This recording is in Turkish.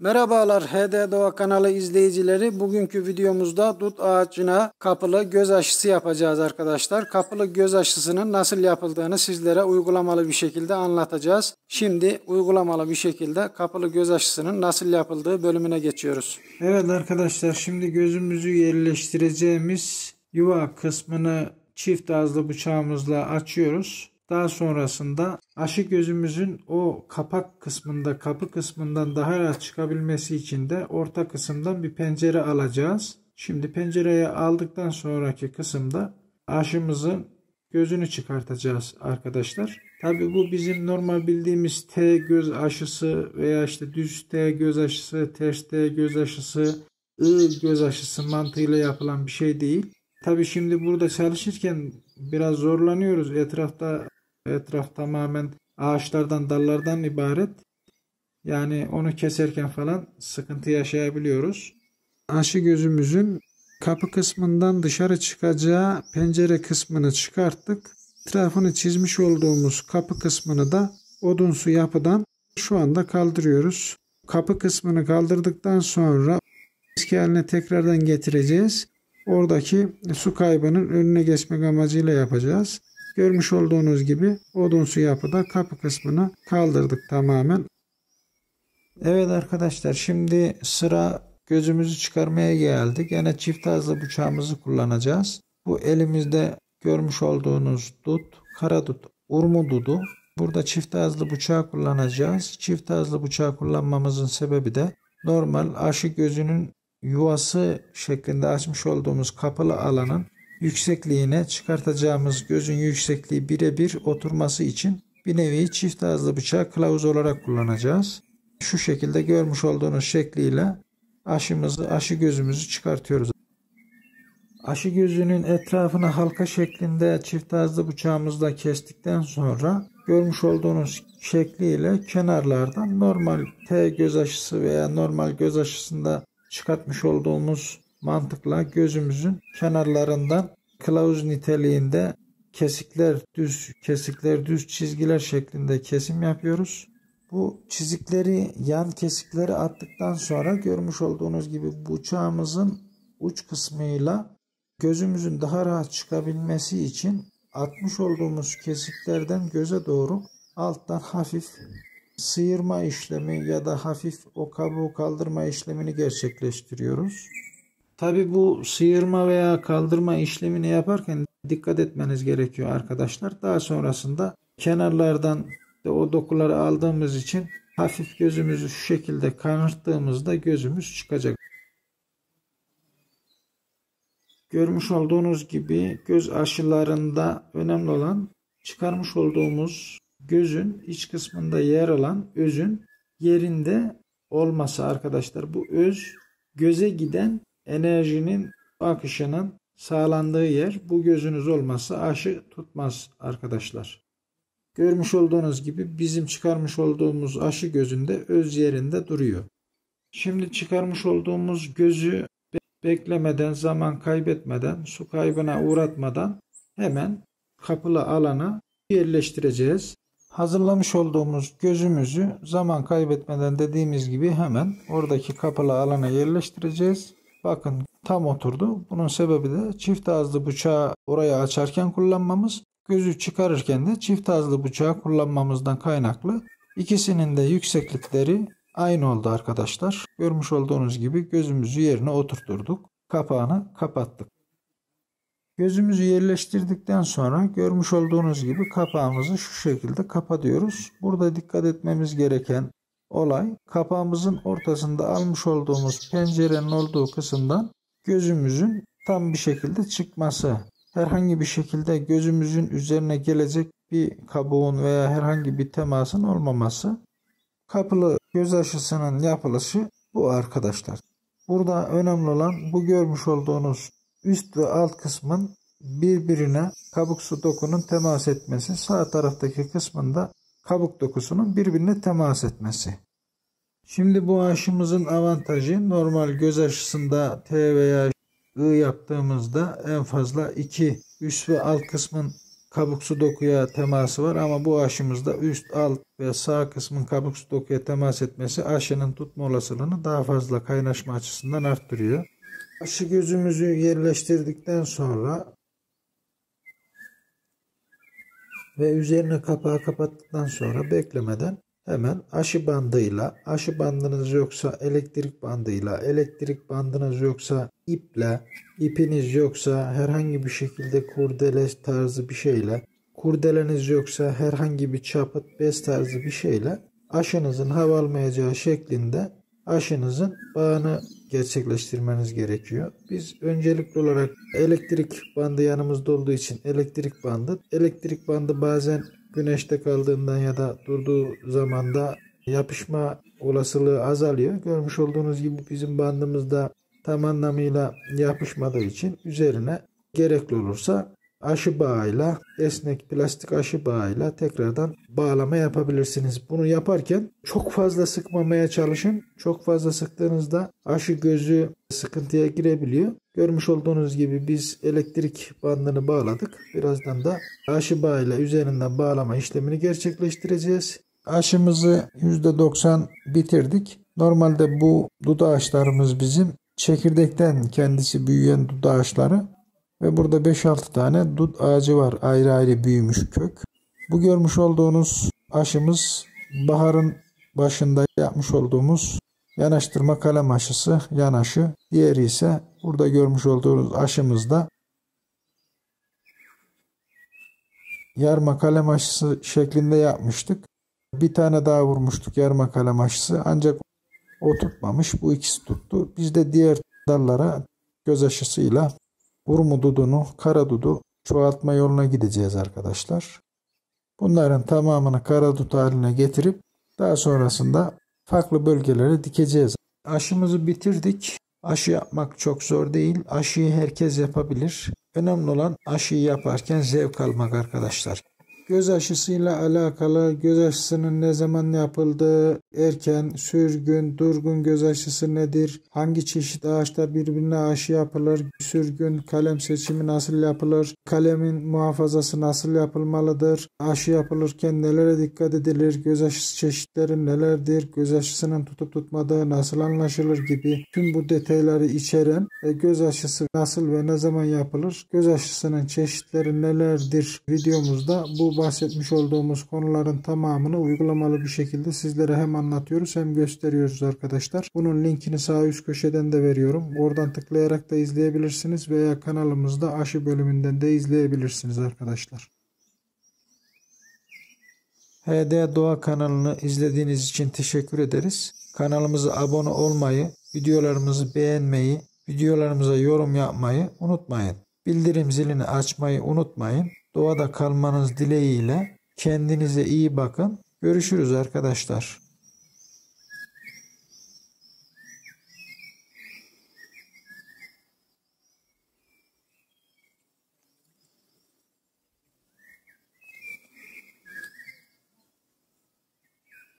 Merhabalar HD Doğa kanalı izleyicileri. Bugünkü videomuzda dut ağacına kapılı göz aşısı yapacağız arkadaşlar. Kapılı göz aşısının nasıl yapıldığını sizlere uygulamalı bir şekilde anlatacağız. Şimdi uygulamalı bir şekilde kapılı göz aşısının nasıl yapıldığı bölümüne geçiyoruz. Evet arkadaşlar, şimdi gözümüzü yerleştireceğimiz yuva kısmını çift ağızlı bıçağımızla açıyoruz. Daha sonrasında aşı gözümüzün o kapak kısmında, kapı kısmından daha rahat çıkabilmesi için de orta kısımdan bir pencere alacağız. Şimdi pencereye aldıktan sonraki kısımda aşımızın gözünü çıkartacağız arkadaşlar. Tabi bu bizim normal bildiğimiz T göz aşısı veya işte düz T göz aşısı, ters T göz aşısı, I göz aşısı mantığıyla yapılan bir şey değil. Tabi şimdi burada çalışırken biraz zorlanıyoruz. Etraf tamamen ağaçlardan, dallardan ibaret. Yani onu keserken falan sıkıntı yaşayabiliyoruz. Aşı gözümüzün kapı kısmından dışarı çıkacağı pencere kısmını çıkarttık. Etrafını çizmiş olduğumuz kapı kısmını da odunsu yapıdan şu anda kaldırıyoruz. Kapı kısmını kaldırdıktan sonra eski haline tekrardan getireceğiz. Oradaki su kaybının önüne geçmek amacıyla yapacağız. Görmüş olduğunuz gibi odunsu yapıda kapı kısmını kaldırdık tamamen. Evet arkadaşlar, şimdi sıra gözümüzü çıkarmaya geldi. Gene çift ağızlı bıçağımızı kullanacağız. Bu elimizde görmüş olduğunuz dut, kara dut, urmu dudu. Burada çift ağızlı bıçağı kullanacağız. Çift ağızlı bıçağı kullanmamızın sebebi de normal aşı gözünün yuvası şeklinde açmış olduğumuz kapılı alanın yüksekliğine çıkartacağımız gözün yüksekliği birebir oturması için bir nevi çift ağızlı bıçağı kılavuz olarak kullanacağız. Şu şekilde görmüş olduğunuz şekliyle aşı gözümüzü çıkartıyoruz. Aşı gözünün etrafını halka şeklinde çift ağızlı bıçağımızla kestikten sonra görmüş olduğunuz şekliyle kenarlardan normal T göz aşısı veya normal göz aşısında çıkartmış olduğumuz mantıkla gözümüzün kenarlarından kılavuz niteliğinde kesikler düz çizgiler şeklinde kesim yapıyoruz. Bu çizikleri, yan kesikleri attıktan sonra görmüş olduğunuz gibi bıçağımızın uç kısmıyla gözümüzün daha rahat çıkabilmesi için atmış olduğumuz kesiklerden göze doğru alttan hafif sıyırma işlemi ya da hafif o kabuğu kaldırma işlemini gerçekleştiriyoruz. Tabi bu sıyırma veya kaldırma işlemini yaparken dikkat etmeniz gerekiyor arkadaşlar. Daha sonrasında kenarlardan o dokuları aldığımız için hafif gözümüzü şu şekilde kanırttığımızda gözümüz çıkacak. Görmüş olduğunuz gibi göz aşılarında önemli olan çıkarmış olduğumuz gözün iç kısmında yer alan özün yerinde olması arkadaşlar. Bu öz göze giden enerjinin akışının sağlandığı yer. Bu gözünüz olmazsa aşı tutmaz arkadaşlar. Görmüş olduğunuz gibi bizim çıkarmış olduğumuz aşı gözünde öz yerinde duruyor. Şimdi çıkarmış olduğumuz gözü beklemeden, zaman kaybetmeden, su kaybına uğratmadan hemen kapılı alana yerleştireceğiz. Hazırlamış olduğumuz gözümüzü zaman kaybetmeden dediğimiz gibi hemen oradaki kapılı alana yerleştireceğiz. Bakın tam oturdu. Bunun sebebi de çift ağızlı bıçağı oraya açarken kullanmamız, gözü çıkarırken de çift ağızlı bıçağı kullanmamızdan kaynaklı. İkisinin de yükseklikleri aynı oldu arkadaşlar. Görmüş olduğunuz gibi gözümüzü yerine oturturduk. Kapağını kapattık. Gözümüzü yerleştirdikten sonra görmüş olduğunuz gibi kapağımızı şu şekilde kapatıyoruz. Burada dikkat etmemiz gereken olay, kapağımızın ortasında almış olduğumuz pencerenin olduğu kısımdan gözümüzün tam bir şekilde çıkması. Herhangi bir şekilde gözümüzün üzerine gelecek bir kabuğun veya herhangi bir temasın olmaması. Kapılı göz aşısının yapılışı bu arkadaşlar. Burada önemli olan bu görmüş olduğunuz üst ve alt kısmın birbirine kabuksu dokunun temas etmesi. Sağ taraftaki kısmında kabuk dokusunun birbirine temas etmesi. Şimdi bu aşımızın avantajı normal göz aşısında T veya I yaptığımızda en fazla iki üst ve alt kısmın kabuksu dokuya teması var ama bu aşımızda üst, alt ve sağ kısmın kabuksu dokuya temas etmesi aşının tutma olasılığını daha fazla kaynaşma açısından arttırıyor. Aşı gözümüzü yerleştirdikten sonra ve üzerine kapağı kapattıktan sonra beklemeden hemen aşı bandıyla, aşı bandınız yoksa elektrik bandıyla, elektrik bandınız yoksa iple, ipiniz yoksa herhangi bir şekilde kurdele tarzı bir şeyle, kurdeleniz yoksa herhangi bir çapıt, bez tarzı bir şeyle aşınızın hava almayacağı şeklinde aşınızın bağını gerçekleştirmeniz gerekiyor. Biz öncelikli olarak elektrik bandı yanımızda olduğu için elektrik bandı bazen güneşte kaldığından ya da durduğu zamanda yapışma olasılığı azalıyor. Görmüş olduğunuz gibi bizim bandımızda tam anlamıyla yapışmadığı için üzerine gerekli olursa aşı bağıyla, esnek plastik aşı bağıyla tekrardan bağlama yapabilirsiniz. Bunu yaparken çok fazla sıkmamaya çalışın. Çok fazla sıktığınızda aşı gözü sıkıntıya girebiliyor. Görmüş olduğunuz gibi biz elektrik bandını bağladık. Birazdan da aşı bağıyla üzerinden bağlama işlemini gerçekleştireceğiz. Aşımızı %90 bitirdik. Normalde bu dut ağaçlarımız bizim çekirdekten kendisi büyüyen dut ağaçları. Ve burada 5-6 tane dut ağacı var. Ayrı ayrı büyümüş kök. Bu görmüş olduğunuz aşımız baharın başında yapmış olduğumuz yanaştırma kalem aşısı, yan aşı. Diğeri ise burada görmüş olduğunuz aşımızda yarma kalem aşısı şeklinde yapmıştık. Bir tane daha vurmuştuk yarma kalem aşısı. Ancak o tutmamış. Bu ikisi tuttu. Biz de diğer dallara göz aşısıyla vurma dudunu, kara dudu çoğaltma yoluna gideceğiz arkadaşlar. Bunların tamamını kara dut haline getirip daha sonrasında farklı bölgelere dikeceğiz. Aşımızı bitirdik. Aşı yapmak çok zor değil. Aşıyı herkes yapabilir. Önemli olan aşıyı yaparken zevk almak arkadaşlar. Göz aşısıyla alakalı göz aşısının ne zaman yapıldığı, erken, sürgün, durgun göz aşısı nedir? Hangi çeşit ağaçlar birbirine aşı yapılır? Sürgün, kalem seçimi nasıl yapılır? Kalemin muhafazası nasıl yapılmalıdır? Aşı yapılırken nelere dikkat edilir? Göz aşısı çeşitleri nelerdir? Göz aşısının tutup tutmadığı nasıl anlaşılır gibi tüm bu detayları içeren göz aşısı nasıl ve ne zaman yapılır? Göz aşısının çeşitleri nelerdir? Videomuzda bu bahsetmiş olduğumuz konuların tamamını uygulamalı bir şekilde sizlere hem anlatıyoruz hem gösteriyoruz arkadaşlar. Bunun linkini sağ üst köşeden de veriyorum. Oradan tıklayarak da izleyebilirsiniz veya kanalımızda aşı bölümünden de izleyebilirsiniz arkadaşlar. HD Doğa kanalını izlediğiniz için teşekkür ederiz. Kanalımıza abone olmayı, videolarımızı beğenmeyi, videolarımıza yorum yapmayı unutmayın. Bildirim zilini açmayı unutmayın. Doğada kalmanız dileğiyle kendinize iyi bakın. Görüşürüz arkadaşlar.